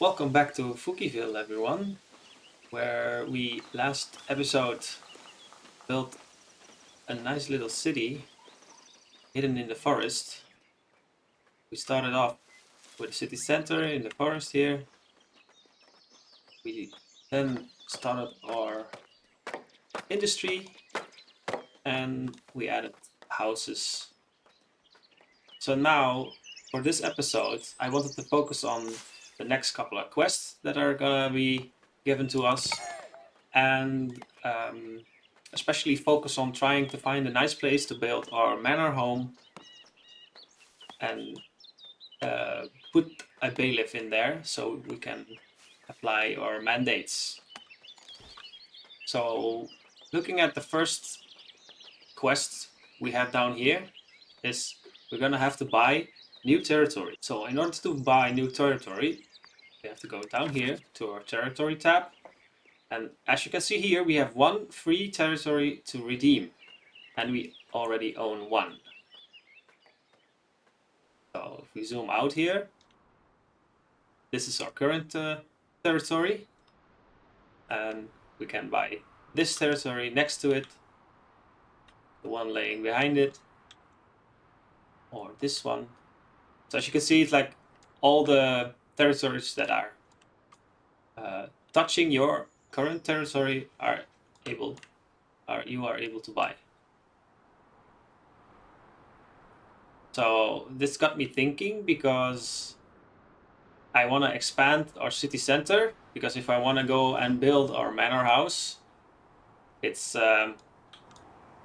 Welcome back to Fookyville, everyone, where we last episode built a nice little city hidden in the forest. We started off with a city center in the forest here. We then started our industry and we added houses. So now, for this episode, I wanted to focus on the next couple of quests that are gonna be given to us and especially focus on trying to find a nice place to build our manor home and put a bailiff in there so we can apply our mandates. So looking at the first quest we have down here is we're gonna have to buy new territory. So in order to buy new territory, we have to go down here to our territory tab. And as you can see here, we have one free territory to redeem, and we already own one. So if we zoom out here, this is our current territory, and we can buy this territory next to it, the one laying behind it, or this one. So as you can see, it's like all the territories that are touching your current territory you are able to buy. So this got me thinking because I want to expand our city center, because if I want to go and build our manor house, it's I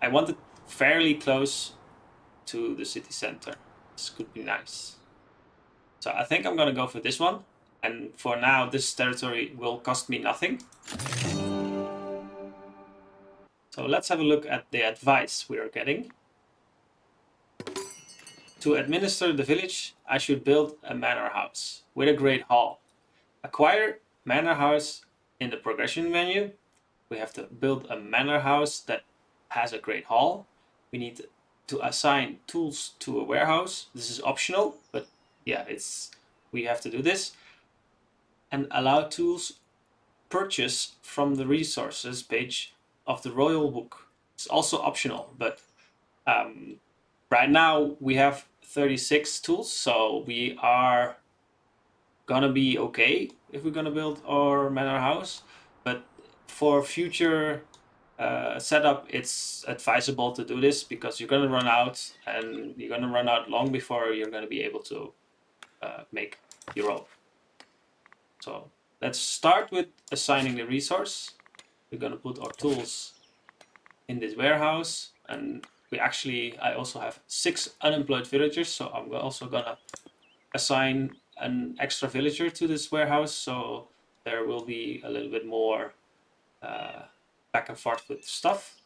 want it fairly close to the city center. This could be nice. So I think I'm gonna go for this one, and for now this territory will cost me nothing. So let's have a look at the advice we are getting. To administer the village, I should build a manor house with a great hall. Acquire manor house in the progression menu. We have to build a manor house that has a great hall. We need to assign tools to a warehouse. This is optional, but yeah, we have to do this. And allow tools purchase from the resources page of the royal book. It's also optional, but right now we have 36 tools, so we are gonna be okay if we're gonna build our manor house. But for future setup, it's advisable to do this because you're gonna run out, and you're gonna run out long before you're gonna be able to make your own. So let's start with assigning the resource. We're gonna put our tools in this warehouse, and I also have 6 unemployed villagers, so I'm also gonna assign an extra villager to this warehouse, so there will be a little bit more back and forth with stuff.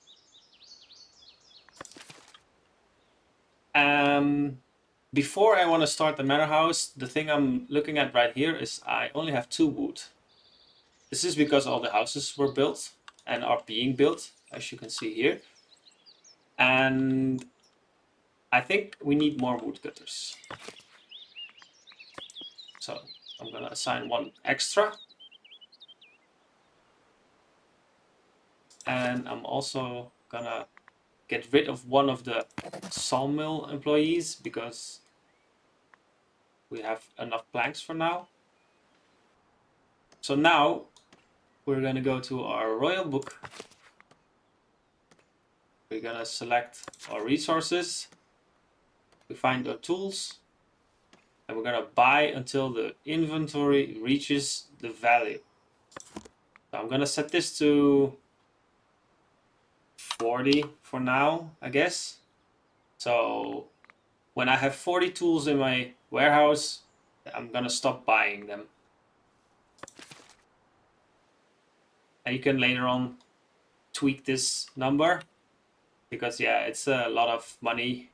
Before I want to start the manor house, the thing I'm looking at right here is I only have 2 wood. This is because all the houses were built and are being built, as you can see here. And I think we need more woodcutters. So I'm gonna assign 1 extra. And I'm also gonna get rid of one of the sawmill employees because we have enough planks for now. So now we're gonna go to our royal book. We're gonna select our resources. We find our tools, and we're gonna buy until the inventory reaches the value. So I'm gonna set this to 40 for now, I guess. So when I have 40 tools in my warehouse, I'm gonna stop buying them. And you can later on tweak this number, because yeah, it's a lot of money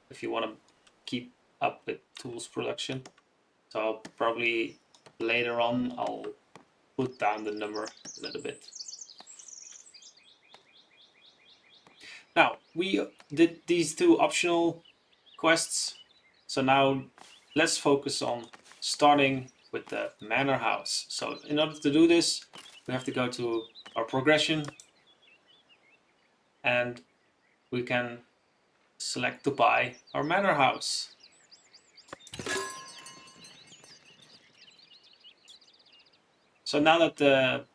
if you want to keep up with tools production. So probably later on I'll put down the number a little bit. Now we did these 2 optional quests, so now let's focus on starting with the manor house. So in order to do this, we have to go to our progression, and we can select to buy our manor house. So now that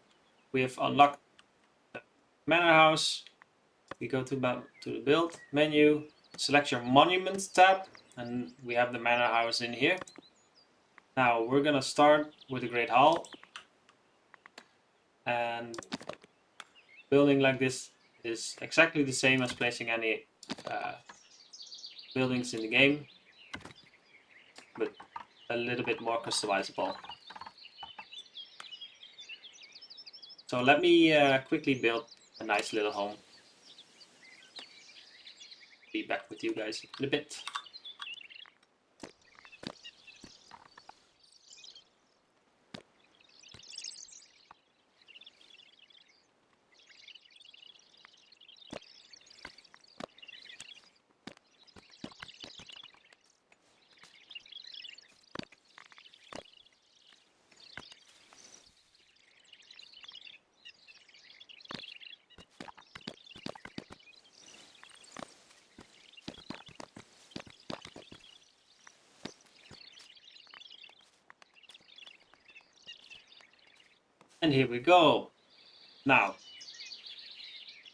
we have unlocked the manor house, we go to the build menu, select your monuments tab, and we have the manor house in here. Now we're gonna start with the Great Hall, and building like this is exactly the same as placing any buildings in the game, but a little bit more customizable. So let me quickly build a nice little home. Be back with you guys in a bit. And here we go. Now,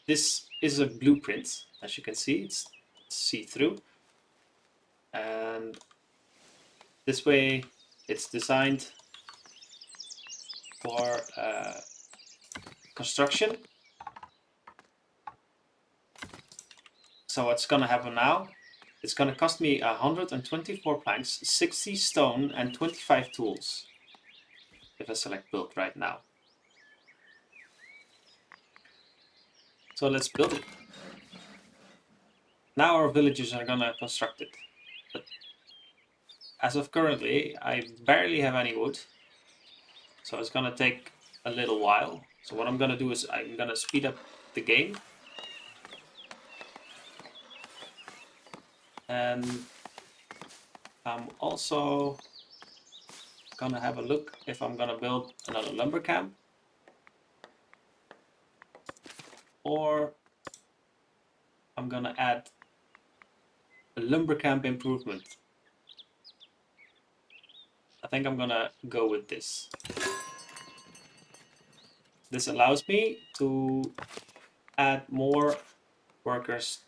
this is a blueprint. As you can see, it's see-through. And this way, it's designed for construction. So what's gonna happen now? It's gonna cost me 124 planks, 60 stone, and 25 tools. If I select build right now. So let's build it. Now our villagers are gonna construct it. But as of currently, I barely have any wood. So it's gonna take a little while. So what I'm gonna do is I'm gonna speed up the game. And I'm also gonna have a look if I'm gonna build another lumber camp. Or I'm gonna add a lumber camp improvement. I think I'm gonna go with this. This allows me to add more workers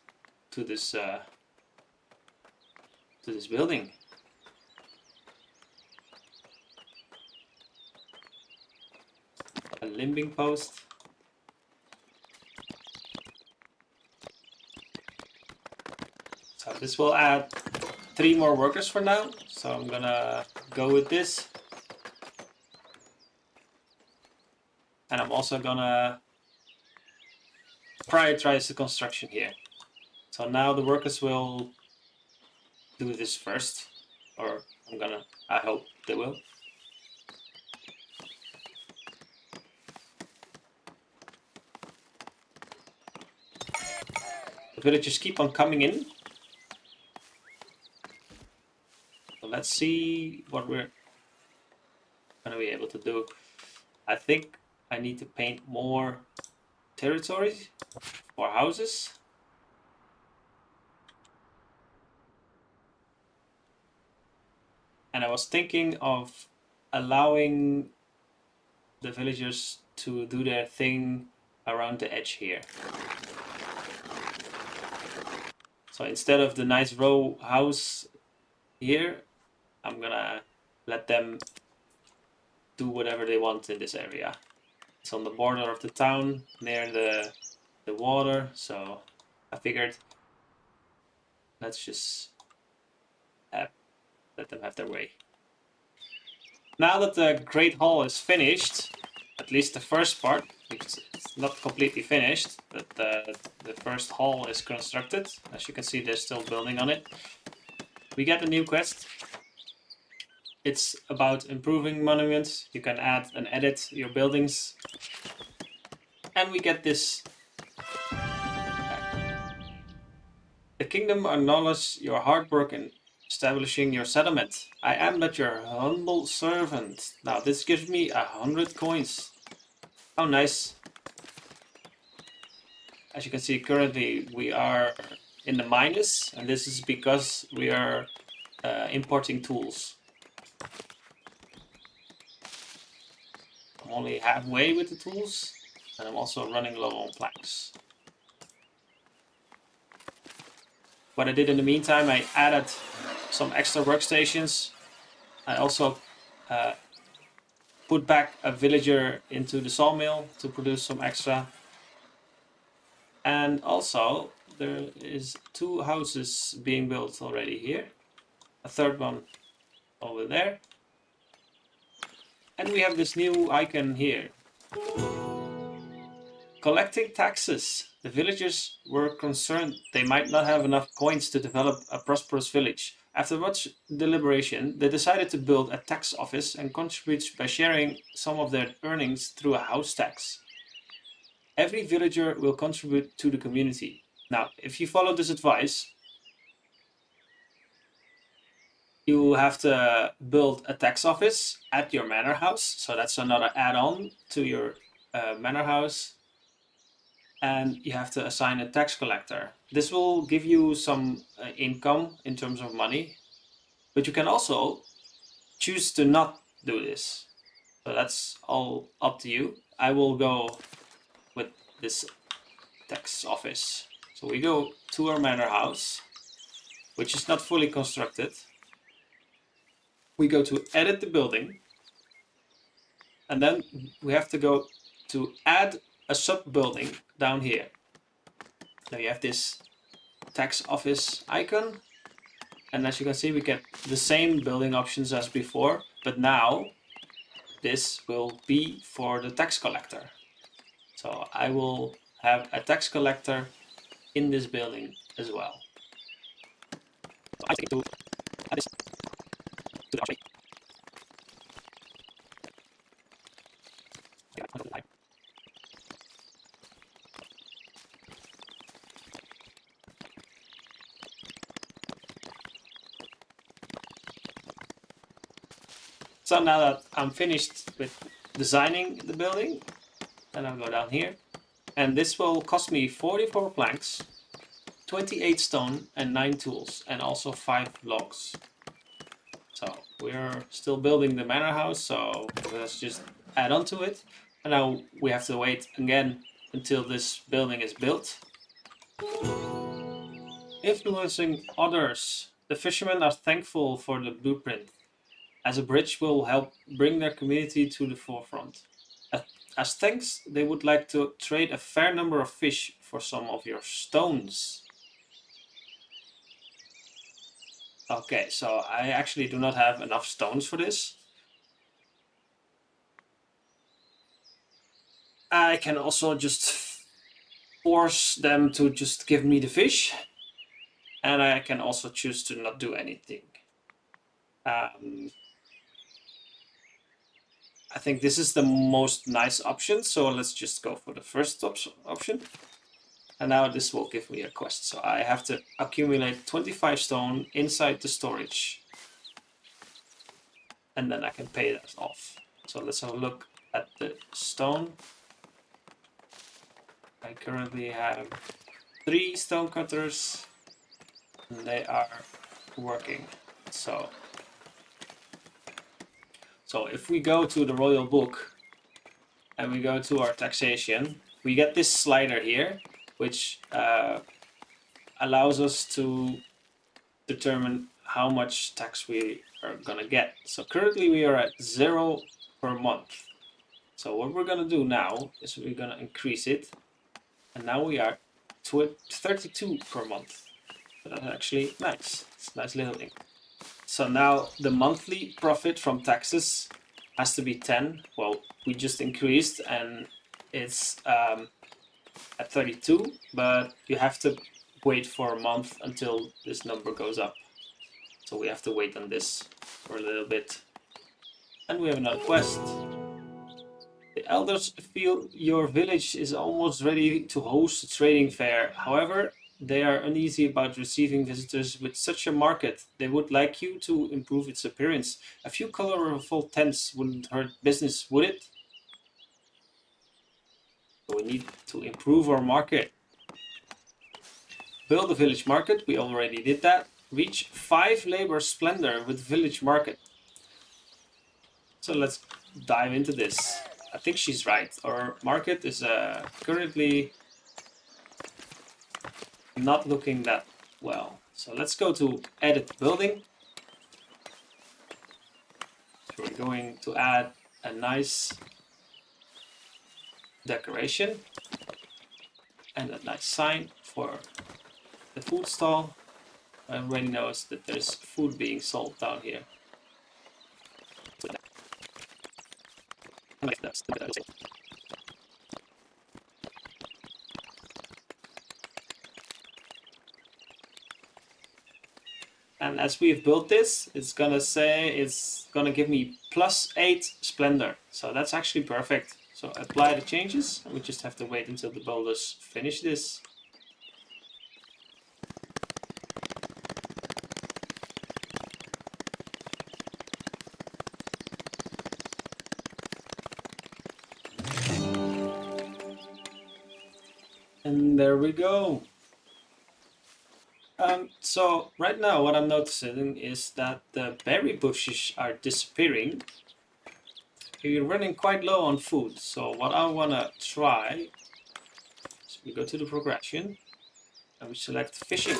to this building. A limbing post. So this will add 3 more workers for now. So I'm gonna go with this. And I'm also gonna prioritize the construction here. So now the workers will do this first, or I hope they will. The villagers keep on coming in. So let's see what we're gonna be able to do. I think I need to paint more territories for houses. And I was thinking of allowing the villagers to do their thing around the edge here. So instead of the nice row house here, I'm gonna let them do whatever they want in this area. It's on the border of the town, near the water, so I figured let's just let them have their way. Now that the Great Hall is finished, at least the first part, it's not completely finished, but the first hall is constructed. As you can see, they're still building on it. We get a new quest. It's about improving monuments. You can add and edit your buildings. And we get this. The kingdom acknowledges your hard work establishing your settlement. I am but your humble servant. Now this gives me 100 coins. How nice. As you can see, currently we are in the minus, and this is because we are importing tools. I'm only halfway with the tools, and I'm also running low on planks. What I did in the meantime, I added some extra workstations. I also put back a villager into the sawmill to produce some extra. And also there is 2 houses being built already here. A third one over there. And we have this new icon here. Collecting taxes. The villagers were concerned they might not have enough coins to develop a prosperous village. After much deliberation, they decided to build a tax office and contribute by sharing some of their earnings through a house tax. Every villager will contribute to the community. Now, if you follow this advice, you have to build a tax office at your manor house. So that's another add-on to your manor house. And you have to assign a tax collector. This will give you some income in terms of money, but you can also choose to not do this. So that's all up to you. I will go with this tax office. So we go to our manor house, which is not fully constructed. We go to edit the building, and then we have to go to add a sub building down here. Now you have this tax office icon, and as you can see we get the same building options as before, but now this will be for the tax collector. So I will have a tax collector in this building as well. So I take to add this to the archery. So now that I'm finished with designing the building, then I'll go down here, and this will cost me 44 planks, 28 stone and 9 tools, and also 5 logs. So we're still building the manor house, so let's just add on to it. And now we have to wait again until this building is built. Influencing others. The fishermen are thankful for the blueprint, as a bridge will help bring their community to the forefront. As thanks, they would like to trade a fair number of fish for some of your stones. Okay, so I actually do not have enough stones for this. I can also just force them to just give me the fish, and I can also choose to not do anything. I think this is the most nice option, so let's just go for the first option. And now this will give me a quest, so I have to accumulate 25 stone inside the storage, and then I can pay that off. So let's have a look at the stone. I currently have 3 stone cutters, and they are working. So if we go to the royal book and we go to our taxation, we get this slider here, which allows us to determine how much tax we are gonna get. So currently we are at 0 per month. So what we're gonna do now is we're gonna increase it, and now we are 32 per month. So that's actually nice. It's a nice little thing. So now the monthly profit from taxes has to be 10. Well, we just increased and it's at 32, but you have to wait for a month until this number goes up. So we have to wait on this for a little bit. And we have another quest. The elders feel your village is almost ready to host a trading fair. However, they are uneasy about receiving visitors with such a market. They would like you to improve its appearance. A few colorful tents wouldn't hurt business, would it? So we need to improve our market. Build a village market, we already did that. Reach 5 labor splendor with village market. So let's dive into this. I think she's right. Our market is currently not looking that well. So let's go to edit building. So we're going to add a nice decoration and a nice sign for the food stall. Everybody knows that there's food being sold down here. And as we've built this, it's gonna give me +8 splendor. So that's actually perfect. So apply the changes, and we just have to wait until the builders finish this. And there we go. So right now what I'm noticing is that the berry bushes are disappearing. We're running quite low on food, so what I want to try is we go to the progression and we select fishing.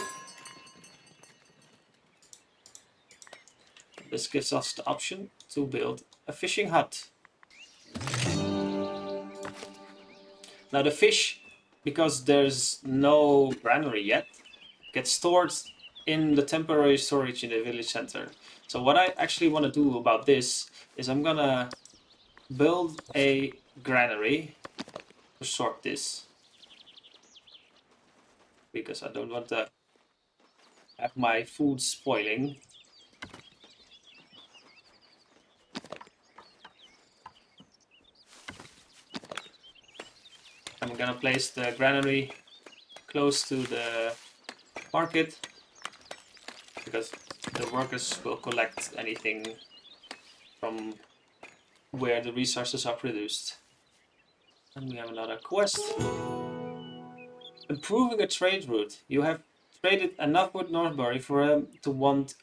This gives us the option to build a fishing hut. Now the fish, because there's no granary yet, gets stored in the temporary storage in the village center. So what I actually want to do about this is I'm gonna build a granary to sort this, because I don't want to have my food spoiling. I'm gonna place the granary close to the market, because the workers will collect anything from where the resources are produced. And we have another quest. Improving a trade route. You have traded enough with Northbury for them to want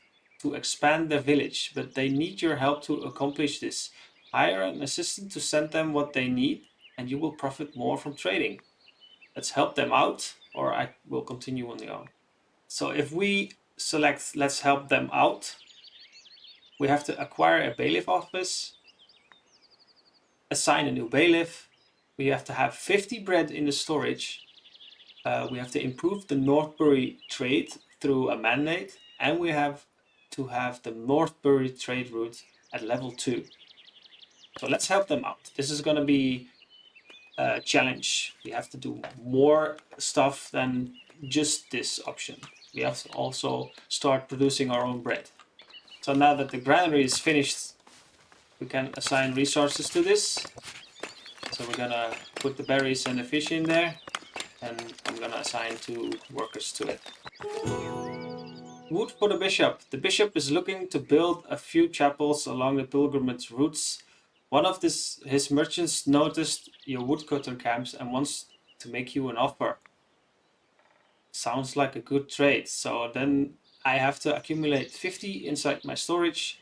to expand their village, but they need your help to accomplish this. Hire an assistant to send them what they need, and you will profit more from trading. Let's help them out, or I will continue on the own. So if we select let's help them out, we have to acquire a bailiff office, assign a new bailiff, we have to have 50 bread in the storage, we have to improve the Northbury trade through a mandate, and we have to have the Northbury trade route at level 2. So let's help them out. This is going to be a challenge. We have to do more stuff than just this option. We have to also start producing our own bread. So now that the granary is finished, we can assign resources to this. So we're gonna put the berries and the fish in there, and I'm gonna assign 2 workers to it. Wood for the bishop. The bishop is looking to build a few chapels along the pilgrimage routes. One of his merchants noticed your woodcutter camps and wants to make you an offer. Sounds like a good trade. So then I have to accumulate 50 inside my storage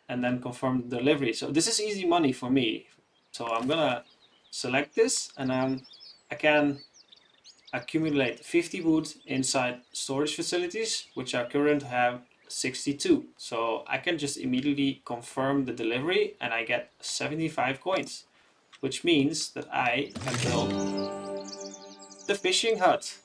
and then confirm the delivery. So this is easy money for me. So I'm gonna select this, and I can accumulate 50 wood inside storage facilities, which I currently have 62. So I can just immediately confirm the delivery and I get 75 coins, which means that I can build the fishing hut.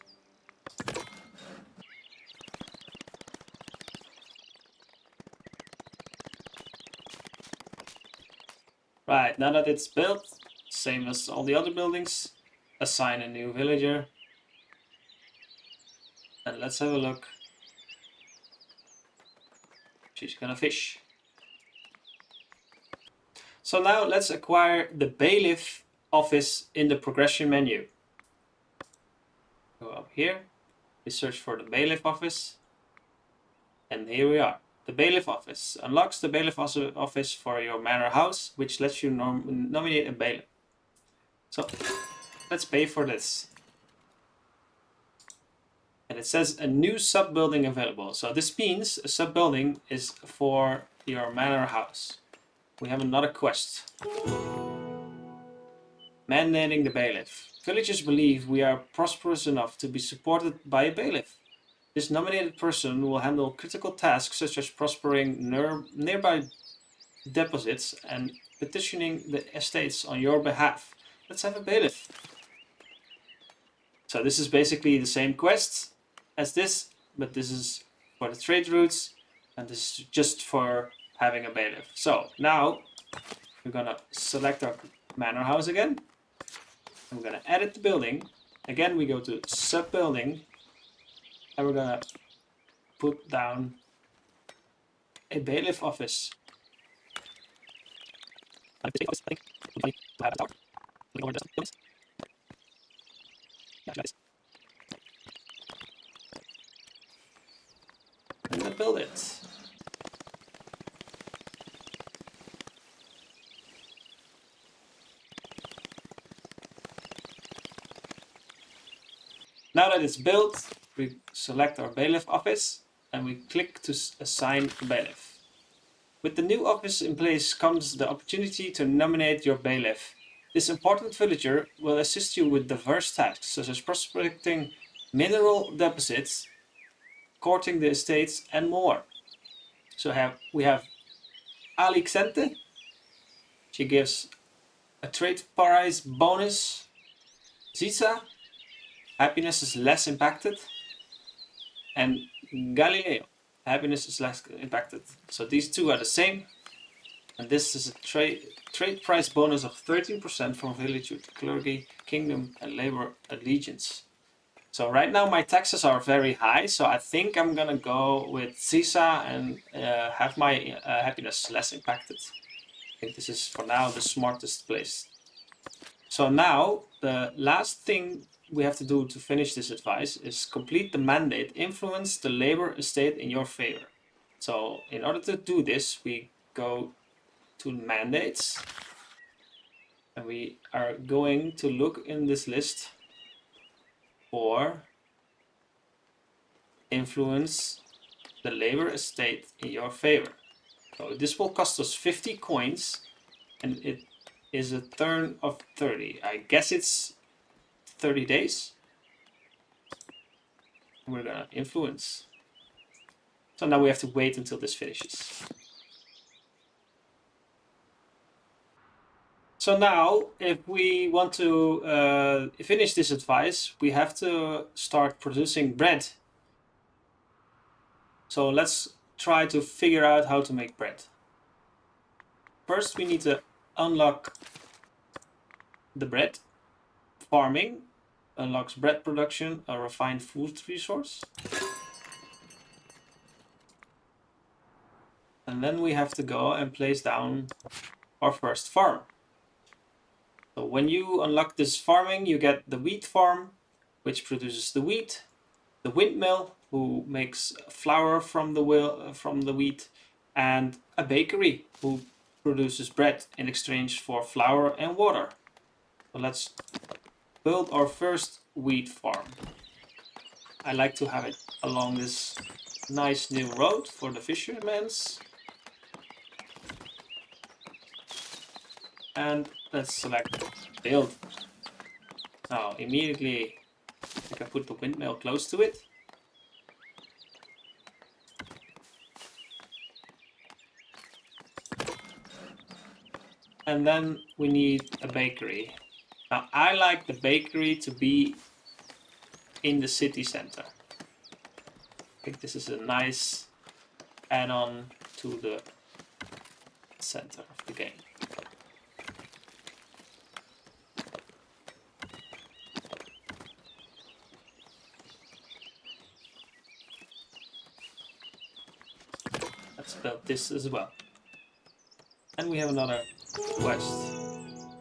Right, now that it's built, same as all the other buildings, assign a new villager. And let's have a look. She's gonna fish. So now let's acquire the bailiff office in the progression menu. Go up here, We search for the bailiff office, and here we are. The bailiff office unlocks the bailiff office for your manor house, which lets you nominate a bailiff. So let's pay for this. And it says a new sub-building available. So this means a sub-building is for your manor house. We have another quest. Mandating the bailiff. Villagers believe we are prosperous enough to be supported by a bailiff. This nominated person will handle critical tasks such as prospering nearby deposits and petitioning the estates on your behalf. Let's have a bailiff. So this is basically the same quest as this, but this is for the trade routes, and this is just for having a bailiff. So now we're gonna select our manor house again. I'm gonna edit the building. Again, we go to sub building, and we're gonna put down a bailiff office. And then build it. Now that it's built, we select our bailiff office and we click to assign a bailiff. With the new office in place comes the opportunity to nominate your bailiff. This important villager will assist you with diverse tasks such as prospecting mineral deposits, courting the estates, and more. So we have Alixente. She gives a trade price bonus. Ziza, happiness is less impacted. And Galileo, happiness is less impacted. So these two are the same. And this is a trade price bonus of 13% for village with clergy, kingdom, and labor allegiance. So right now my taxes are very high, so I think I'm gonna go with Sisa and have my happiness less impacted. I think this is for now the smartest place. So now the last thing we have to do to finish this advice is complete the mandate, influence the labor estate in your favor. So in order to do this, we go to mandates, and we are going to look in this list for influence the labor estate in your favor. So this will cost us 50 coins, and it is a turn of 30. I guess it's 30 days. We're gonna influence. So now we have to wait until this finishes. So now, if we want to finish this advice, we have to start producing bread. So let's try to figure out how to make bread. First, we need to unlock the bread. Farming unlocks bread production, a refined food resource. And then we have to go and place down our first farm. So when you unlock this farming, you get the wheat farm, which produces the wheat, the windmill, who makes flour from the wheat, and a bakery, who produces bread in exchange for flour and water. So let's build our first wheat farm. I like to have it along this nice new road for the fishermen's. And let's select build. Now immediately I can put the windmill close to it. And then we need a bakery. Now I like the bakery to be in the city center. I think this is a nice add-on to the center of the game. Let's build this as well. And we have another quest.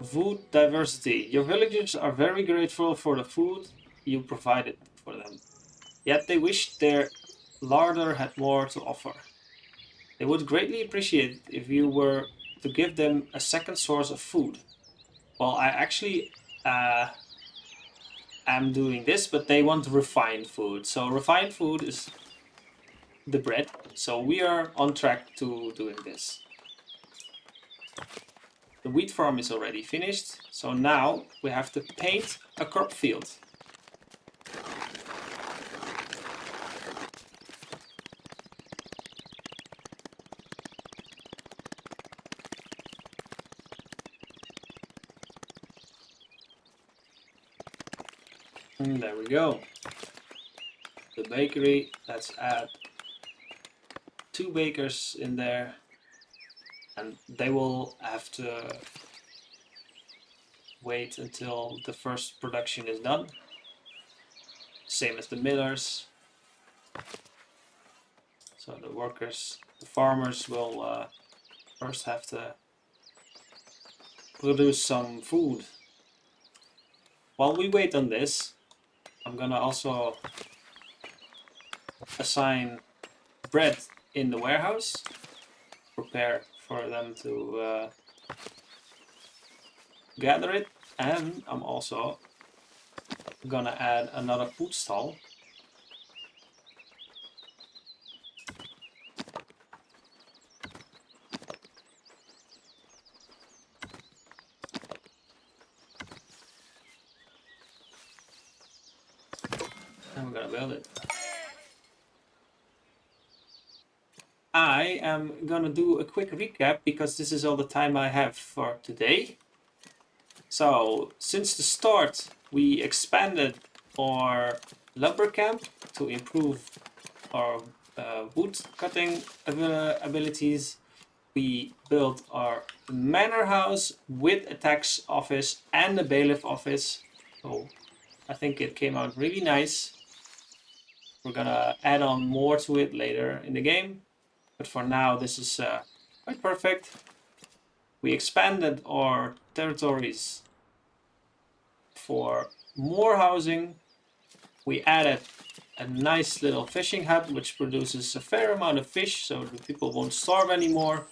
Food diversity. Your villagers are very grateful for the food you provided for them. yet they wish their larder had more to offer. They would greatly appreciate it if you were to give them a second source of food. Well, I actually am doing this, but they want refined food. So refined food is the bread. So we are on track to doing this. The wheat farm is already finished. So now we have to paint a crop field. And there we go. The bakery, let's add 2 bakers in there, and they will have to wait until the first production is done. Same as the millers. So the workers, the farmers will first have to produce some food. While we wait on this, I'm gonna also assign bread in the warehouse, prepare for them to gather it, and I'm also gonna add another food stall. And we're gonna build it. I am gonna do a quick recap because this is all the time I have for today. So since the start we expanded our lumber camp to improve our wood cutting abilities. We built our manor house with a tax office and a bailiff office. So I think it came out really nice. We're gonna add on more to it later in the game, but for now this is quite perfect. We expanded our territories for more housing. We added a nice little fishing hut which produces a fair amount of fish so the people won't starve anymore.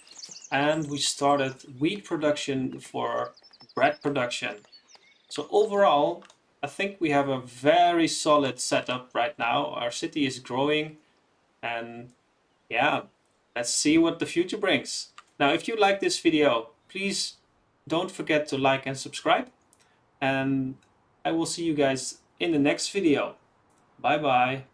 And we started wheat production for bread production. So overall, I think we have a very solid setup right now. Our city is growing, and yeah, let's see what the future brings. Now, if you like this video, please don't forget to like and subscribe, and I will see you guys in the next video. Bye bye.